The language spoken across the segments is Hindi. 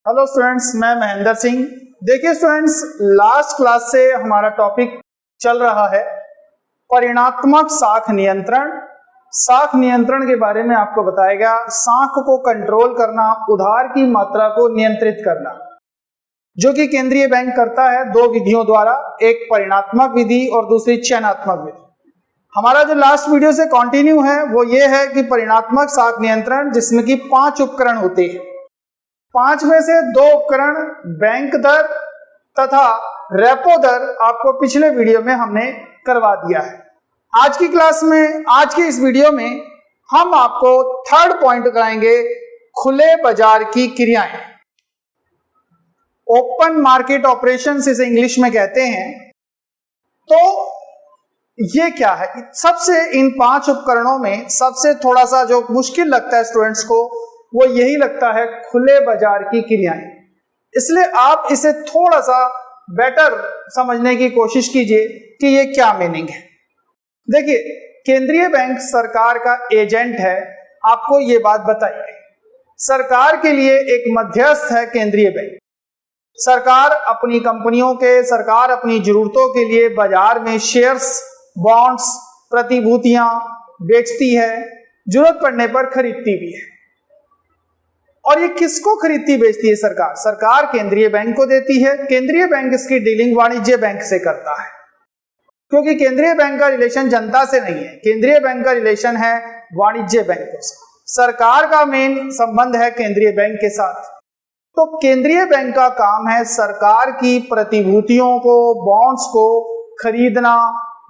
हेलो स्टूडेंट्स, मैं महेंद्र सिंह। देखिए स्टूडेंट्स, लास्ट क्लास से हमारा टॉपिक चल रहा है परिणात्मक साख नियंत्रण। साख नियंत्रण के बारे में आपको बताया गया साख को कंट्रोल करना, उधार की मात्रा को नियंत्रित करना, जो कि केंद्रीय बैंक करता है दो विधियों द्वारा, एक परिणात्मक विधि और दूसरी चयनात्मक विधि। हमारा जो लास्ट वीडियो से कंटिन्यू है वो ये है कि परिणात्मक साख नियंत्रण, जिसमें कि 5 उपकरण होते हैं। 5 में से 2 उपकरण बैंक दर तथा रेपो दर आपको पिछले वीडियो में हमने करवा दिया है। आज की क्लास में, आज की इस वीडियो में हम आपको थर्ड पॉइंट कराएंगे, खुले बाजार की क्रियाएं। ओपन मार्केट ऑपरेशंस इसे इंग्लिश में कहते हैं। तो ये क्या है? सबसे इन 5 उपकरणों में सबसे थोड़ा सा जो मुश्किल लगता है स्टूडेंट्स को, वो यही लगता है खुले बाजार की क्रियाएं। इसलिए आप इसे थोड़ा सा बेटर समझने की कोशिश कीजिए कि ये क्या मीनिंग है। देखिए, केंद्रीय बैंक सरकार का एजेंट है, आपको ये बात बताई गई। सरकार के लिए एक मध्यस्थ है केंद्रीय बैंक। सरकार अपनी कंपनियों के, सरकार अपनी जरूरतों के लिए बाजार में शेयर्स, बॉन्ड्स, प्रतिभूतियां बेचती है, जरूरत पड़ने पर खरीदती भी है। और ये किसको खरीदती बेचती है? सरकार। सरकार केंद्रीय बैंक को देती है। केंद्रीय बैंक इसकी डीलिंग वाणिज्य बैंक से करता है, क्योंकि केंद्रीय बैंक का रिलेशन जनता से नहीं है, केंद्रीय बैंक का रिलेशन है वाणिज्य बैंकों से। सरकार का मेन संबंध है केंद्रीय बैंक के साथ। तो केंद्रीय बैंक का काम है सरकार की प्रतिभूतियों को, बॉन्ड्स को खरीदना,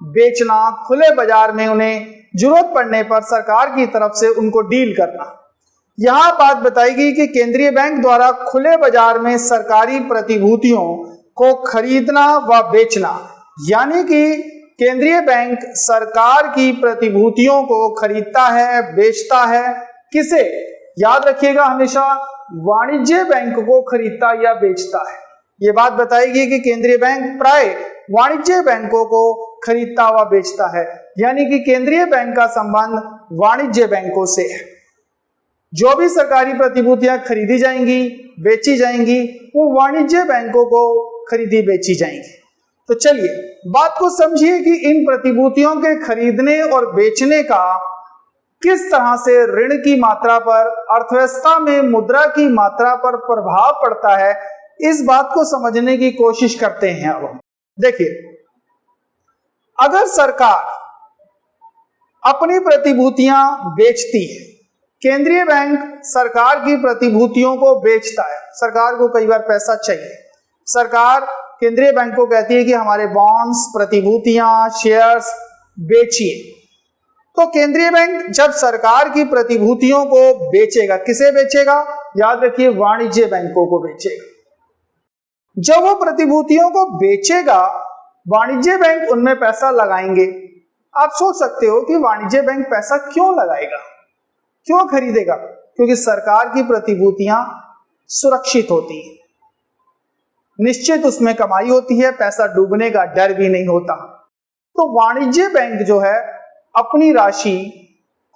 बेचना, खुले बाजार में उन्हें जरूरत पड़ने पर सरकार की तरफ से उनको डील करना। यहां बात बताई गई कि केंद्रीय बैंक द्वारा खुले बाजार में सरकारी प्रतिभूतियों को खरीदना व बेचना, यानी कि केंद्रीय बैंक सरकार की प्रतिभूतियों को खरीदता है, बेचता है। किसे? याद रखिएगा हमेशा, वाणिज्य बैंक को खरीदता या बेचता है। यह बात बताई गई कि केंद्रीय बैंक प्राय वाणिज्य बैंकों को खरीदता व बेचता है, यानी कि केंद्रीय बैंक का संबंध वाणिज्य बैंकों से है। जो भी सरकारी प्रतिभूतियां खरीदी जाएंगी, बेची जाएंगी, वो वाणिज्य बैंकों को खरीदी बेची जाएंगी। तो चलिए बात को समझिए कि इन प्रतिभूतियों के खरीदने और बेचने का किस तरह से ऋण की मात्रा पर, अर्थव्यवस्था में मुद्रा की मात्रा पर प्रभाव पड़ता है। इस बात को समझने की कोशिश करते हैं। अब हम देखिए, अगर सरकार अपनी प्रतिभूतियां बेचती है, केंद्रीय बैंक सरकार की प्रतिभूतियों को बेचता है। सरकार को कई बार पैसा चाहिए, सरकार केंद्रीय बैंक को कहती है कि हमारे बॉन्ड्स, प्रतिभूतियां, शेयर्स बेचिए। तो केंद्रीय बैंक जब सरकार की प्रतिभूतियों को बेचेगा, किसे बेचेगा? याद रखिए, वाणिज्य बैंकों को बेचेगा। जब वो प्रतिभूतियों को बेचेगा, वाणिज्य बैंक उनमें पैसा लगाएंगे। आप सोच सकते हो कि वाणिज्य बैंक पैसा क्यों लगाएगा, क्यों खरीदेगा? क्योंकि सरकार की प्रतिभूतियां सुरक्षित होती हैं, निश्चित उसमें कमाई होती है, पैसा डूबने का डर भी नहीं होता। तो वाणिज्य बैंक जो है अपनी राशि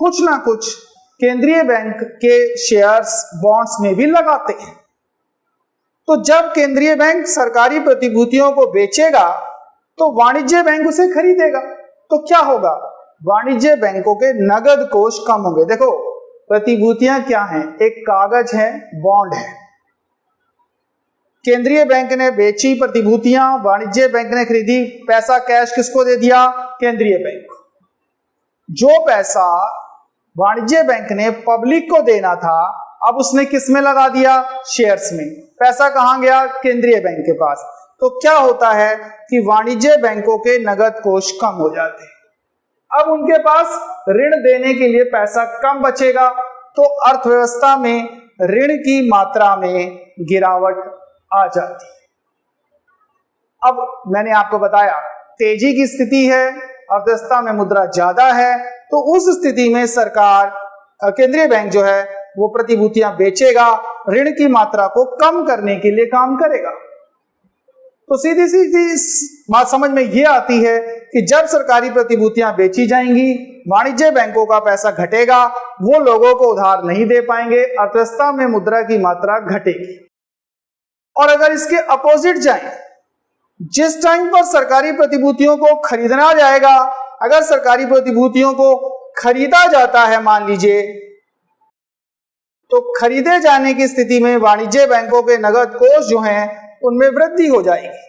कुछ ना कुछ केंद्रीय बैंक के शेयर्स, बॉन्ड्स में भी लगाते हैं। तो जब केंद्रीय बैंक सरकारी प्रतिभूतियों को बेचेगा तो वाणिज्य बैंक उसे खरीदेगा। तो क्या होगा? वाणिज्य बैंकों के नगद कोष कम होंगे। देखो, प्रतिभूतियां क्या हैं? एक कागज है, बॉन्ड है। केंद्रीय बैंक ने बेची प्रतिभूतियां, वाणिज्य बैंक ने खरीदी, पैसा कैश किसको दे दिया? केंद्रीय बैंक को। जो पैसा वाणिज्य बैंक ने पब्लिक को देना था, अब उसने किस में लगा दिया? शेयर्स में। पैसा कहां गया? केंद्रीय बैंक के पास। तो क्या होता है कि वाणिज्य बैंकों के नगद कोष कम हो जाते हैं। अब उनके पास ऋण देने के लिए पैसा कम बचेगा, तो अर्थव्यवस्था में ऋण की मात्रा में गिरावट आ जाती है। अब मैंने आपको बताया तेजी की स्थिति है, अर्थव्यवस्था में मुद्रा ज्यादा है, तो उस स्थिति में सरकार, केंद्रीय बैंक जो है वो प्रतिभूतियां बेचेगा, ऋण की मात्रा को कम करने के लिए काम करेगा। तो सीधी सीधी बात समझ में ये आती है कि जब सरकारी प्रतिभूतियां बेची जाएंगी, वाणिज्य बैंकों का पैसा घटेगा, वो लोगों को उधार नहीं दे पाएंगे, अर्थव्यवस्था में मुद्रा की मात्रा घटेगी। और अगर इसके अपोजिट जाएं, जिस टाइम पर सरकारी प्रतिभूतियों को खरीदना जाएगा, अगर सरकारी प्रतिभूतियों को खरीदा जाता है मान लीजिए, तो खरीदे जाने की स्थिति में वाणिज्य बैंकों के नगद कोष जो हैं उनमें वृद्धि हो जाएगी।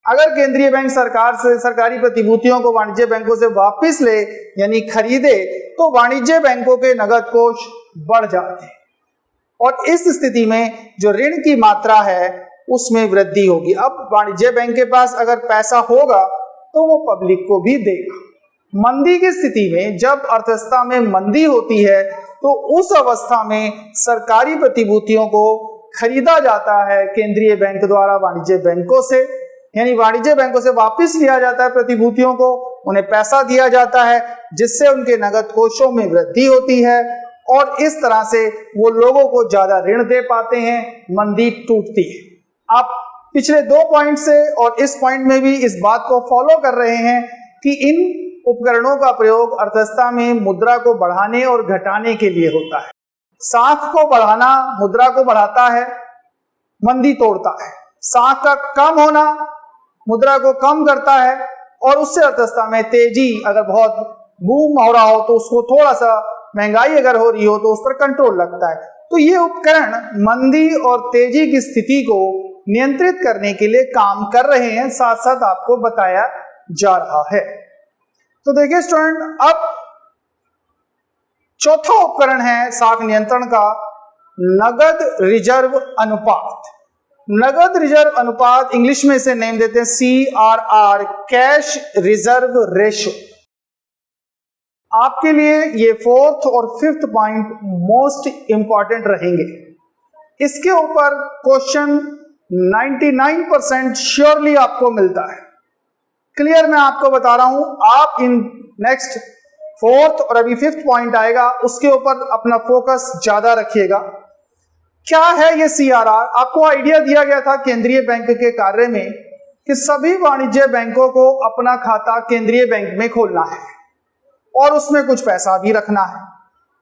अगर केंद्रीय बैंक सरकार से सरकारी प्रतिभूतियों को वाणिज्य बैंकों से वापस ले यानी खरीदे, तो वाणिज्य बैंकों के नगद कोष बढ़ जाते हैं और इस स्थिति में जो ऋण की मात्रा है उसमें वृद्धि होगी। अब वाणिज्य बैंक के पास अगर पैसा होगा तो वो पब्लिक को भी देगा। मंदी की स्थिति में, जब अर्थव्यवस्था में मंदी होती है, तो उस अवस्था में सरकारी प्रतिभूतियों को खरीदा जाता है केंद्रीय बैंक द्वारा वाणिज्य बैंकों से, यानी वाणिज्य बैंकों से वापस लिया जाता है प्रतिभूतियों को, उन्हें पैसा दिया जाता है जिससे उनके नगद कोषों में वृद्धि होती है और इस तरह से वो लोगों को ज्यादा ऋण दे पाते हैं, मंदी टूटती है। आप पिछले 2 पॉइंट से और इस पॉइंट में भी इस बात को फॉलो कर रहे हैं कि इन उपकरणों का प्रयोग अर्थव्यवस्था में मुद्रा को बढ़ाने और घटाने के लिए होता है। साख को बढ़ाना मुद्रा को बढ़ाता है, मंदी तोड़ता है। साख का कम होना मुद्रा को कम करता है और उससे अर्थव्यवस्था में तेजी, अगर बहुत बूम हो रहा हो तो उसको थोड़ा सा, महंगाई अगर हो रही हो तो उस पर कंट्रोल लगता है। तो ये उपकरण मंदी और तेजी की स्थिति को नियंत्रित करने के लिए काम कर रहे हैं, साथ साथ आपको बताया जा रहा है। तो देखिए स्टूडेंट, अब चौथा उपकरण है साख नियंत्रण का नगद रिजर्व अनुपात। नगद रिजर्व अनुपात, इंग्लिश में इसे नेम देते हैं CRR, कैश रिजर्व रेशो। आपके लिए ये 4th और 5th पॉइंट मोस्ट इंपॉर्टेंट रहेंगे। इसके ऊपर क्वेश्चन 99% श्योरली आपको मिलता है। क्लियर मैं आपको बता रहा हूं, आप इन नेक्स्ट 4th और अभी 5th पॉइंट आएगा उसके ऊपर अपना फोकस ज्यादा रखिएगा। क्या है ये CRR? आपको आइडिया दिया गया था केंद्रीय बैंक के कार्य में कि सभी वाणिज्य बैंकों को अपना खाता केंद्रीय बैंक में खोलना है और उसमें कुछ पैसा भी रखना है।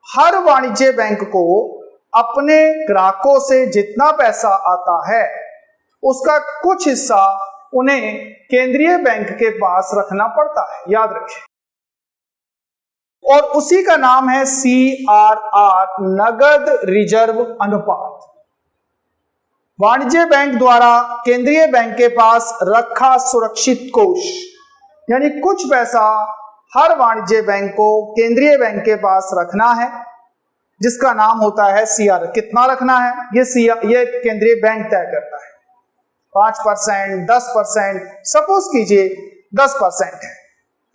हर वाणिज्य बैंक को अपने ग्राहकों से जितना पैसा आता है उसका कुछ हिस्सा उन्हें केंद्रीय बैंक के पास रखना पड़ता है, याद रखें। और उसी का नाम है CRR, नगद रिजर्व अनुपात। वाणिज्य बैंक द्वारा केंद्रीय बैंक के पास रखा सुरक्षित कोष, यानी कुछ पैसा हर वाणिज्य बैंक को केंद्रीय बैंक के पास रखना है जिसका नाम होता है CRR। कितना रखना है ये केंद्रीय बैंक तय करता है। 5%, 10%, सपोज कीजिए 10% है।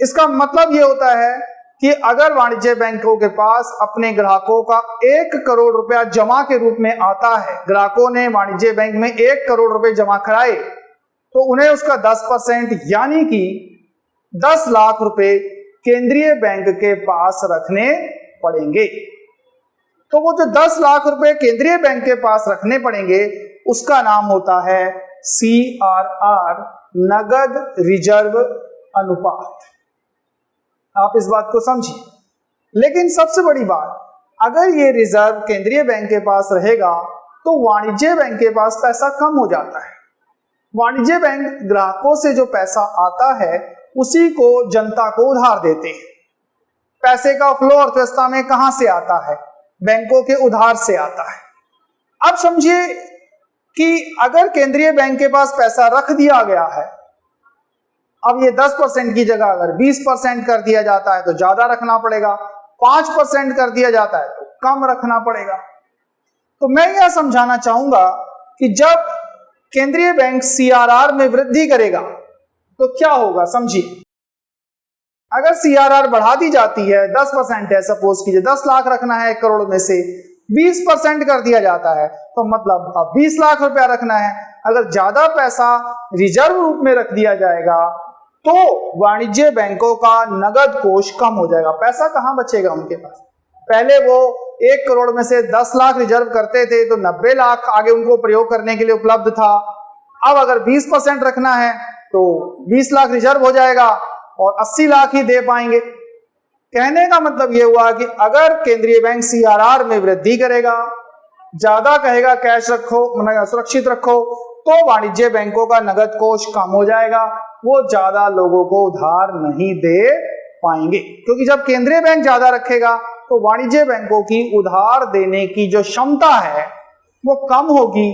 इसका मतलब ये होता है कि अगर वाणिज्य बैंकों के पास अपने ग्राहकों का 1 करोड़ रुपया जमा के रूप में आता है, ग्राहकों ने वाणिज्य बैंक में 1 करोड़ रुपए जमा कराए, तो उन्हें उसका 10% यानी कि 10 लाख रुपए केंद्रीय बैंक के पास रखने पड़ेंगे। तो वो जो 10 लाख रुपए केंद्रीय बैंक के पास रखने पड़ेंगे उसका नाम होता है CRR, नगद रिजर्व अनुपात। आप इस बात को समझिए। लेकिन सबसे बड़ी बात, अगर ये रिजर्व केंद्रीय बैंक के पास रहेगा तो वाणिज्य बैंक के पास पैसा कम हो जाता है। वाणिज्य बैंक ग्राहकों से जो पैसा आता है उसी को जनता को उधार देते हैं। पैसे का फ्लो अर्थव्यवस्था में कहां से आता है? बैंकों के उधार से आता है। अब समझिए कि अगर केंद्रीय बैंक के पास पैसा रख दिया गया है, अब ये 10% की जगह अगर 20% कर दिया जाता है तो ज्यादा रखना पड़ेगा, 5% कर दिया जाता है तो कम रखना पड़ेगा। तो मैं यह समझाना चाहूंगा कि जब केंद्रीय बैंक CRR में वृद्धि करेगा तो क्या होगा, समझिए। अगर CRR बढ़ा दी जाती है, 10% है, सपोज कीजिए 10 लाख रखना है 1 करोड़ में से 20% कर दिया जाता है तो मतलब अब 20 लाख रुपया रखना है। अगर ज्यादा पैसा रिजर्व रूप में रख दिया जाएगा तो वाणिज्य बैंकों का नगद कोष कम हो जाएगा। पैसा कहां बचेगा उनके पास? पहले वो 1 करोड़ में से 10 लाख रिजर्व करते थे तो 90 लाख आगे उनको प्रयोग करने के लिए उपलब्ध था। अब अगर 20% रखना है तो 20 लाख रिजर्व हो जाएगा और 80 लाख ही दे पाएंगे। कहने का मतलब यह हुआ कि अगर केंद्रीय बैंक CRR में वृद्धि करेगा, ज्यादा कहेगा कैश रखो, सुरक्षित रखो, तो वाणिज्य बैंकों का नगद कोष कम हो जाएगा, वो ज्यादा लोगों को उधार नहीं दे पाएंगे। क्योंकि जब केंद्रीय बैंक ज्यादा रखेगा तो वाणिज्य बैंकों की उधार देने की जो क्षमता है वो कम होगी।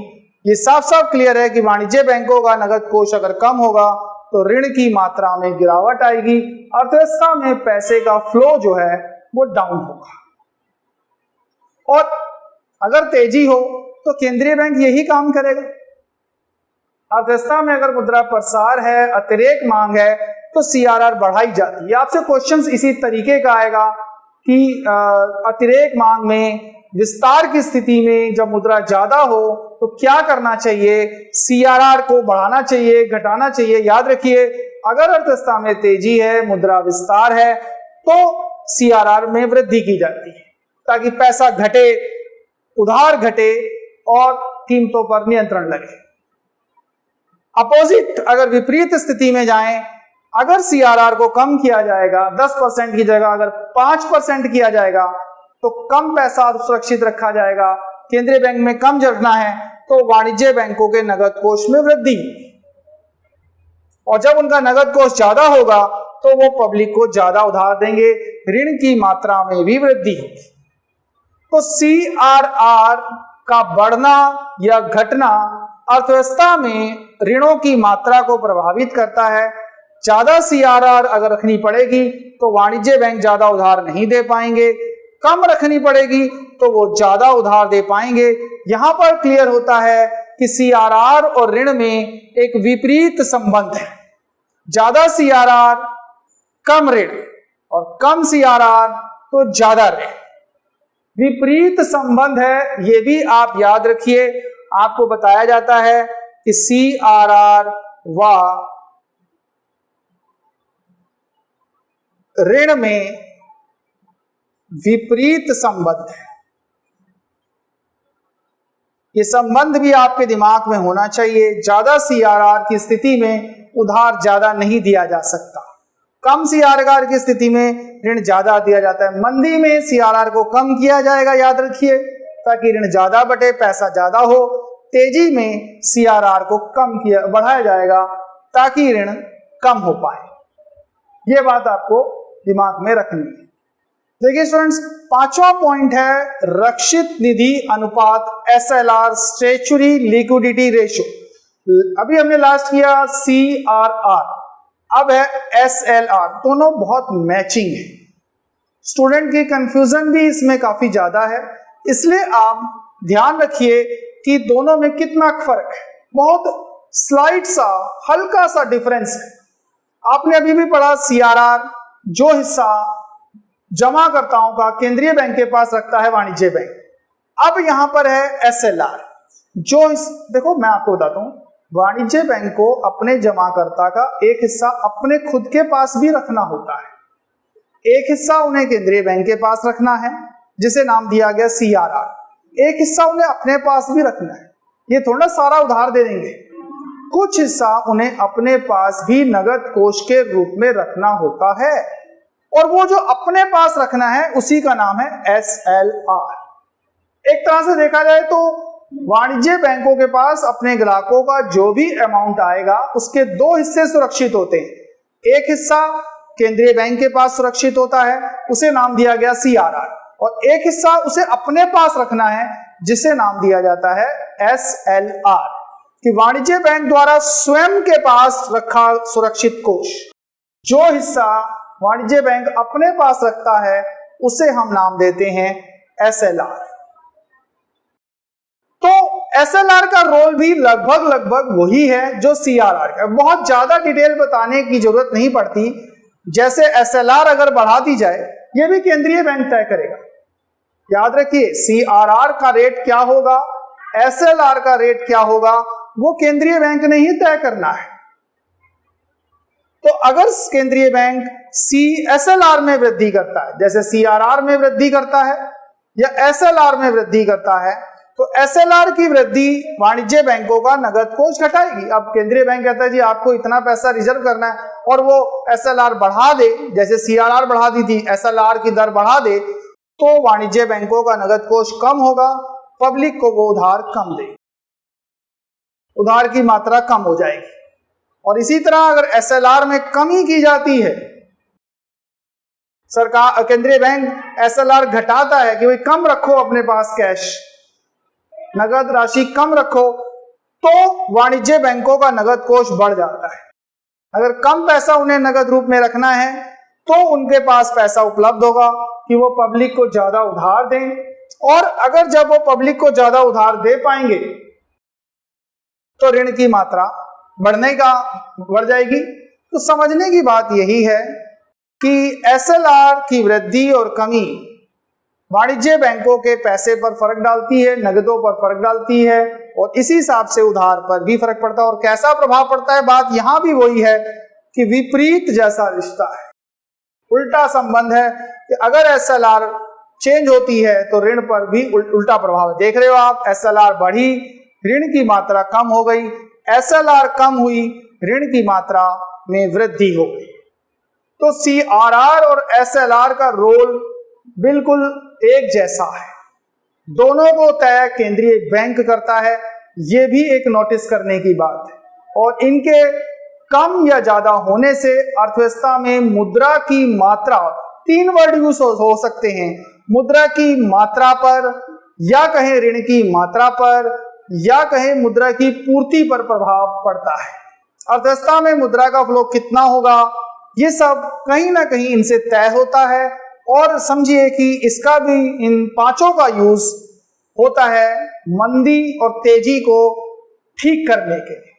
ये साफ साफ क्लियर है कि वाणिज्य बैंकों का नगद कोष अगर कम होगा तो ऋण की मात्रा में गिरावट आएगी, अर्थव्यवस्था में पैसे का फ्लो जो है वो डाउन होगा। और अगर तेजी हो तो केंद्रीय बैंक यही काम करेगा। अर्थव्यवस्था में अगर मुद्रा प्रसार है, अतिरेक मांग है, तो सीआरआर बढ़ाई जाती है। आपसे क्वेश्चंस इसी तरीके का आएगा कि अतिरेक मांग में विस्तार की स्थिति में जब मुद्रा ज्यादा हो तो क्या करना चाहिए, सीआरआर को बढ़ाना चाहिए, घटाना चाहिए। याद रखिए, अगर अर्थव्यवस्था में तेजी है, मुद्रा विस्तार है, तो सीआरआर में वृद्धि की जाती है ताकि पैसा घटे, उधार घटे और कीमतों पर नियंत्रण लगे। अपोजिट, अगर विपरीत स्थिति में जाएं, अगर सीआरआर को कम किया जाएगा, 10% की जगह अगर 5% किया जाएगा तो कम पैसा सुरक्षित रखा जाएगा, केंद्रीय बैंक में कम रखना है, तो वाणिज्य बैंकों के नगद कोष में वृद्धि। और जब उनका नगद कोष ज्यादा होगा तो वो पब्लिक को ज्यादा उधार देंगे, ऋण की मात्रा में भी वृद्धि होगी। तो सीआरआर का बढ़ना या घटना अर्थव्यवस्था में ऋणों की मात्रा को प्रभावित करता है। ज्यादा सीआरआर अगर रखनी पड़ेगी तो वाणिज्य बैंक ज्यादा उधार नहीं दे पाएंगे, कम रखनी पड़ेगी तो वो ज्यादा उधार दे पाएंगे। यहां पर क्लियर होता है कि सीआरआर और ऋण में एक विपरीत संबंध है। ज्यादा सीआरआर कम ऋण और कम सीआरआर तो ज्यादा ऋण, विपरीत संबंध है। ये भी आप याद रखिए। आपको बताया जाता है कि सीआरआर व ऋण में विपरीत संबंध है। ये संबंध भी आपके दिमाग में होना चाहिए। ज्यादा सीआरआर की स्थिति में उधार ज्यादा नहीं दिया जा सकता, कम सीआरआर की स्थिति में ऋण ज्यादा दिया जाता है। मंदी में सीआरआर को कम किया जाएगा, याद रखिए, ताकि ऋण ज्यादा बटे, पैसा ज्यादा हो। तेजी में सीआरआर को कम किया बढ़ाया जाएगा ताकि ऋण कम हो पाए। यह बात आपको दिमाग में रखनी है। देखिए स्टूडेंट्स, पांचवा पॉइंट है रक्षित निधि अनुपात, एसएलआर, स्टैच्यूटरी लिक्विडिटी रेशियो। अभी हमने लास्ट किया सीआरआर, अब है एसएलआर। दोनों बहुत मैचिंग है। स्टूडेंट की कंफ्यूजन भी इसमें काफी ज्यादा है, इसलिए आप ध्यान रखिए कि दोनों में कितना फर्क है। बहुत स्लाइड सा, हल्का सा डिफरेंस है। आपने अभी भी पढ़ा सीआरआर, जो हिस्सा जमाकर्ताओं का केंद्रीय बैंक के पास रखता है वाणिज्य बैंक। अब यहां पर है एसएलआर, जो देखो मैं आपको बताता हूं, वाणिज्य बैंक को अपने जमाकर्ता का एक हिस्सा अपने खुद के पास भी रखना होता है, एक हिस्सा उन्हें केंद्रीय बैंक के पास रखना है जिसे नाम दिया गया सीआरआर, एक हिस्सा उन्हें अपने पास भी रखना है। ये थोड़ा सारा उधार दे देंगे, कुछ हिस्सा उन्हें अपने पास भी नगद कोष के रूप में रखना होता है, और वो जो अपने पास रखना है उसी का नाम है एसएलआर। एक तरह से देखा जाए तो वाणिज्य बैंकों के पास अपने ग्राहकों का जो भी अमाउंट आएगा उसके दो हिस्से सुरक्षित होते हैं। एक हिस्सा केंद्रीय बैंक के पास सुरक्षित होता है, उसे नाम दिया गया सीआरआर, और एक हिस्सा उसे अपने पास रखना है जिसे नाम दिया जाता है एसएलआर, कि वाणिज्य बैंक द्वारा स्वयं के पास रखा सुरक्षित कोष। जो हिस्सा वाणिज्य बैंक अपने पास रखता है उसे हम नाम देते हैं एसएलआर। तो एसएलआर का रोल भी लगभग वही है जो सीआरआर का। बहुत ज्यादा डिटेल बताने की जरूरत नहीं पड़ती। जैसे एसएलआर अगर बढ़ा दी जाए, यह भी केंद्रीय बैंक तय करेगा। याद रखिए, सीआरआर का रेट क्या होगा, एसएलआर का रेट क्या होगा, वो केंद्रीय बैंक ने ही तय करना है। तो अगर केंद्रीय बैंक एसएलआर में वृद्धि करता है, जैसे सीआरआर में वृद्धि करता है या एसएलआर में वृद्धि करता है, तो एसएलआर की वृद्धि वाणिज्य बैंकों का नगद कोष घटाएगी। अब केंद्रीय बैंक कहता है जी आपको इतना पैसा रिजर्व करना है, और वो एसएलआर बढ़ा दे, जैसे सीआरआर बढ़ा दी थी, एसएलआर की दर बढ़ा दे, तो वाणिज्य बैंकों का नगद कोष कम होगा, पब्लिक को वो उधार कम देगी, उधार की मात्रा कम हो जाएगी। और इसी तरह अगर एसएलआर में कमी की जाती है, सरकार केंद्रीय बैंक एसएलआर घटाता है कि भाई कम रखो अपने पास कैश, नगद राशि कम रखो, तो वाणिज्य बैंकों का नगद कोष बढ़ जाता है। अगर कम पैसा उन्हें नगद रूप में रखना है तो उनके पास पैसा उपलब्ध होगा कि वो पब्लिक को ज्यादा उधार दें, और अगर जब वो पब्लिक को ज्यादा उधार दे पाएंगे तो ऋण की मात्रा बढ़ जाएगी। तो समझने की बात यही है कि एसएलआर की वृद्धि और कमी वाणिज्य बैंकों के पैसे पर फर्क डालती है, नगदों पर फर्क डालती है, और इसी हिसाब से उधार पर भी फर्क पड़ता है। और कैसा प्रभाव पड़ता है, बात यहां भी वही है कि विपरीत जैसा रिश्ता है, उल्टा संबंध है कि अगर एसएलआर चेंज होती है तो ऋण पर भी उल्टा प्रभाव। देख रहे हो आप, एसएलआर बढ़ी, ऋण की मात्रा कम हो गई, एसएलआर कम हुई, ऋण की मात्रा में वृद्धि हो गई। तो सीआरआर और एसएलआर का रोल बिल्कुल एक जैसा है, दोनों को तय केंद्रीय बैंक करता है, यह भी एक नोटिस करने की बात है। और इनके कम या ज्यादा होने से अर्थव्यवस्था में मुद्रा की मात्रा, 3 वर्ड यूज हो सकते हैं, मुद्रा की मात्रा पर, या कहें ऋण की मात्रा पर, या कहें मुद्रा की पूर्ति पर प्रभाव पड़ता है। अर्थव्यवस्था में मुद्रा का फ्लो कितना होगा, ये सब कहीं ना कहीं इनसे तय होता है। और समझिए कि इसका भी, इन पांचों का यूज होता है मंदी और तेजी को ठीक करने के लिए।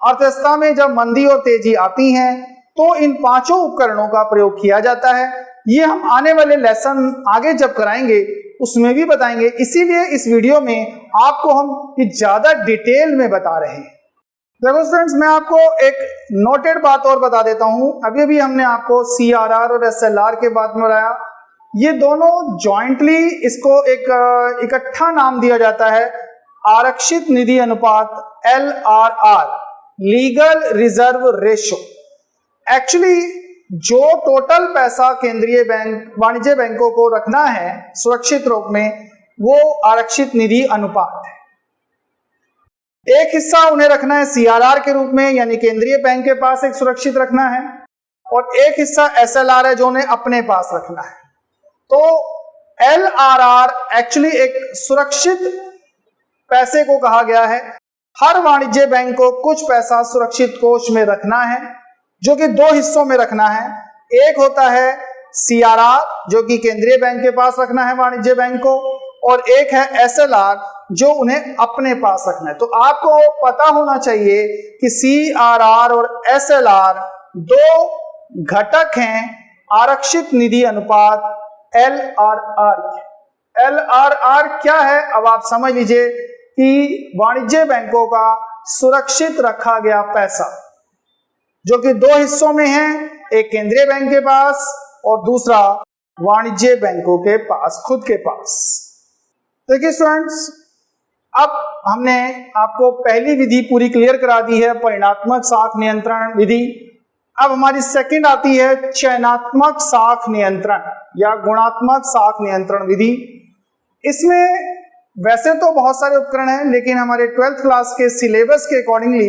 अर्थव्यवस्था में जब मंदी और तेजी आती हैं तो इन पांचों उपकरणों का प्रयोग किया जाता है। ये हम आने वाले लेसन आगे जब कराएंगे उसमें भी बताएंगे, इसीलिए इस वीडियो में आपको हम ज्यादा डिटेल में बता रहे हैं। देखो स्टूडेंट्स, मैं आपको एक नोटेड बात और बता देता हूं। अभी भी हमने आपको सीआरआर और एसएलआर के बारे में बताया, ये दोनों जॉइंटली, इसको एक इकट्ठा नाम दिया जाता है आरक्षित निधि अनुपात, LRR, legal reserve ratio. Actually जो टोटल पैसा केंद्रीय बैंक वाणिज्य बैंकों को रखना है सुरक्षित रूप में, वो आरक्षित निधि अनुपात है। एक हिस्सा उन्हें रखना है सीआरआर के रूप में, यानी केंद्रीय बैंक के पास एक सुरक्षित रखना है, और एक हिस्सा एसएलआर है जो उन्हें अपने पास रखना है। तो एलआरआर एक्चुअली एक सुरक्षित पैसे को कहा गया है। हर वाणिज्य बैंक को कुछ पैसा सुरक्षित कोष में रखना है, जो कि 2 हिस्सों में रखना है। एक होता है सीआरआर, जो कि केंद्रीय बैंक के पास रखना है वाणिज्य बैंक को, और एक है एसएलआर, जो उन्हें अपने पास रखना है। तो आपको पता होना चाहिए कि सीआरआर और एसएलआर 2 घटक हैं आरक्षित निधि अनुपात एलआरआर के। एलआरआर क्या है, अब आप समझ लीजिए कि वाणिज्य बैंकों का सुरक्षित रखा गया पैसा, जो कि 2 हिस्सों में है, एक केंद्रीय बैंक के पास और दूसरा वाणिज्य बैंकों के पास, खुद के पास। देखिए स्टूडेंट्स, अब हमने आपको पहली विधि पूरी क्लियर करा दी है, परिणात्मक साख नियंत्रण विधि। अब हमारी सेकंड आती है चयनात्मक साख नियंत्रण या गुणात्मक साख नियंत्रण विधि। इसमें वैसे तो बहुत सारे उपकरण हैं, लेकिन हमारे 12th क्लास के सिलेबस के अकॉर्डिंगली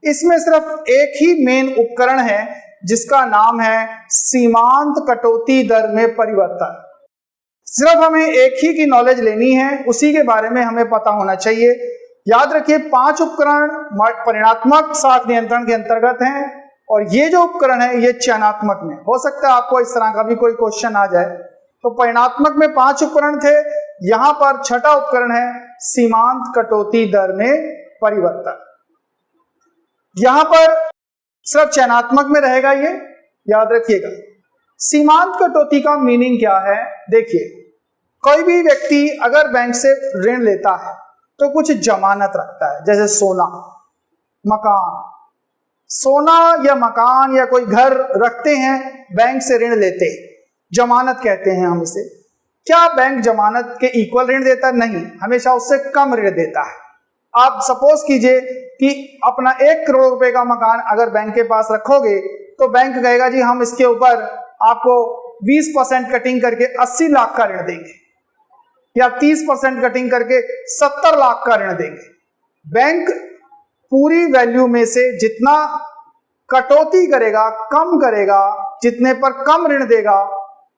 इसमें सिर्फ एक ही मेन उपकरण है, जिसका नाम है सीमांत कटौती दर में परिवर्तन। सिर्फ हमें एक ही की नॉलेज लेनी है, उसी के बारे में हमें पता होना चाहिए। याद रखिए 5 उपकरण परिणात्मक साख नियंत्रण के अंतर्गत हैं, और ये जो उपकरण है ये चयनात्मक में। हो सकता है आपको इस तरह का भी कोई क्वेश्चन आ जाए। तो परिणात्मक में 5 उपकरण थे, यहां पर छठा उपकरण है सीमांत कटौती दर में परिवर्तन। यहां पर सिर्फ चयनात्मक में रहेगा, ये याद रखिएगा। सीमांत कटौती का मीनिंग क्या है, देखिए कोई भी व्यक्ति अगर बैंक से ऋण लेता है तो कुछ जमानत रखता है, जैसे सोना, मकान। सोना या मकान या कोई घर रखते हैं, बैंक से ऋण लेते हैं, जमानत कहते हैं हम इसे। क्या बैंक जमानत के इक्वल ऋण देता है? नहीं, हमेशा उससे कम ऋण देता है। आप सपोज कीजिए कि अपना 1 करोड़ रुपए का मकान अगर बैंक के पास रखोगे तो बैंक कहेगा जी हम इसके ऊपर आपको 20% कटिंग करके 80 लाख का ऋण देंगे। या 30% कटिंग करके 70 लाख का ऋण देंगे। बैंक पूरी वैल्यू में से जितना कटौती करेगा, कम करेगा, जितने पर कम ऋण देगा,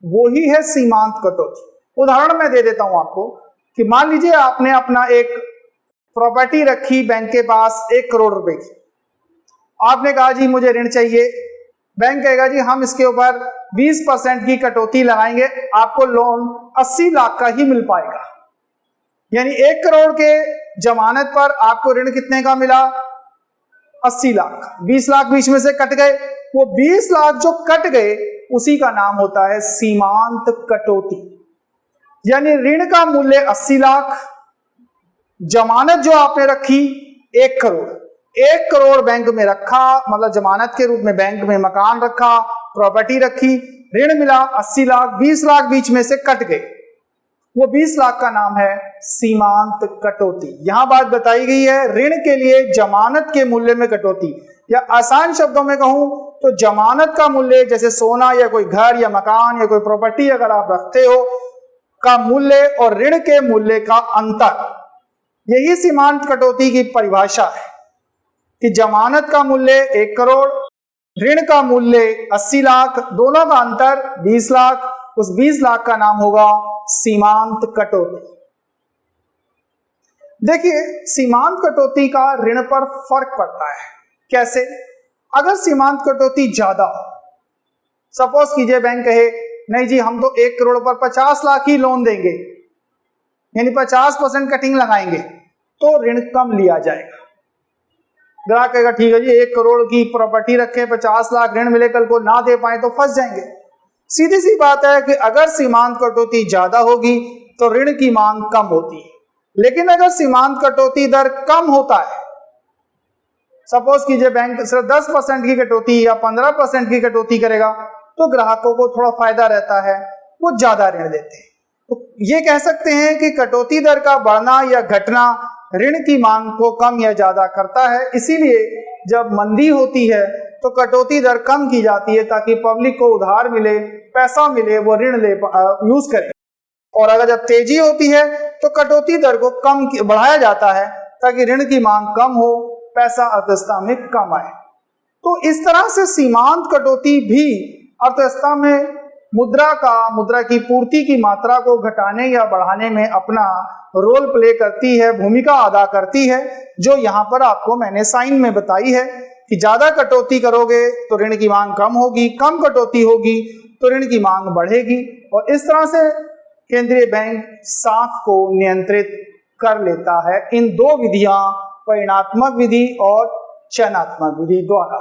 वो ही है सीमांत कटौती। उदाहरण मैं दे देता हूं आपको कि मान लीजिए आपने अपना एक प्रॉपर्टी रखी बैंक के पास 1 करोड़ रुपए की। आपने कहा जी मुझे ऋण चाहिए। बैंक कहेगा जी हम इसके ऊपर 20% की कटौती लगाएंगे, आपको लोन 80 लाख का ही मिल पाएगा। यानी 1 करोड़ के जमानत पर आपको ऋण कितने का मिला? 80 लाख। 20 लाख बीच में से कट गए, वो 20 लाख जो कट गए उसी का नाम होता है सीमांत कटौती। यानी ऋण का मूल्य 80 लाख, जमानत जो आपने रखी 1 करोड़। 1 करोड़ बैंक में रखा, मतलब जमानत के रूप में बैंक में मकान रखा, प्रॉपर्टी रखी, ऋण मिला 80 लाख, 20 लाख बीच में से कट गए, वो 20 लाख का नाम है सीमांत कटौती। यहां बात बताई गई है ऋण के लिए जमानत के मूल्य में कटौती, या आसान शब्दों में कहूं तो जमानत का मूल्य, जैसे सोना या कोई घर या मकान या कोई प्रॉपर्टी अगर आप रखते हो, का मूल्य और ऋण के मूल्य का अंतर, यही सीमांत कटौती की परिभाषा है कि जमानत का मूल्य 1 करोड़, ऋण का मूल्य 80 लाख, दोनों का अंतर 20 लाख, उस 20 लाख का नाम होगा सीमांत कटौती। देखिए सीमांत कटौती का ऋण पर फर्क पड़ता है। कैसे? अगर सीमांत कटौती ज्यादा हो, सपोज कीजिए बैंक कहे नहीं जी हम तो 1 करोड़ पर 50 लाख ही लोन देंगे, यानी 50% कटिंग लगाएंगे, तो ऋण कम लिया जाएगा। ग्राहक कहेगा ठीक है जी 1 करोड़ की प्रॉपर्टी रखे, 50 लाख ऋण मिले, कल को ना दे पाए तो फंस जाएंगे। सीधी सी बात है कि अगर सीमांत कटौती ज्यादा होगी तो ऋण की मांग कम होती है, लेकिन अगर सीमांत कटौती दर कम होता है, सपोज कीजिए बैंक सिर्फ 10% की कटौती या 15% की कटौती करेगा, तो ग्राहकों को थोड़ा फायदा रहता है, वो ज्यादा ऋण देते हैं। तो ये कह सकते हैं कि कटौती दर का बढ़ना या घटना ऋण की मांग को कम या ज्यादा करता है। इसीलिए जब मंदी होती है तो कटौती दर कम की जाती है ताकि पब्लिक को उधार मिले, पैसा मिले, वो ऋण ले यूज करे। और अगर जब तेजी होती है तो कटौती दर को कम बढ़ाया जाता है ताकि ऋण की मांग कम हो, पैसा अर्थव्यवस्था में कम आए। तो इस तरह से सीमांत कटौती भी अर्थव्यवस्था में मुद्रा की पूर्ति की मात्रा को घटाने या बढ़ाने में अपना रोल प्ले करती है, भूमिका अदा करती है, जो यहाँ पर आपको मैंने साइन में बताई है कि ज्यादा कटौती करोगे तो ऋण की मांग कम होगी, कम कटौती होगी तो ऋण की मांग बढ़ेगी। और इस तरह से केंद्रीय बैंक साख को नियंत्रित कर लेता है इन 2 विधियां, परिणात्मक विधि और चयनात्मक विधि द्वारा।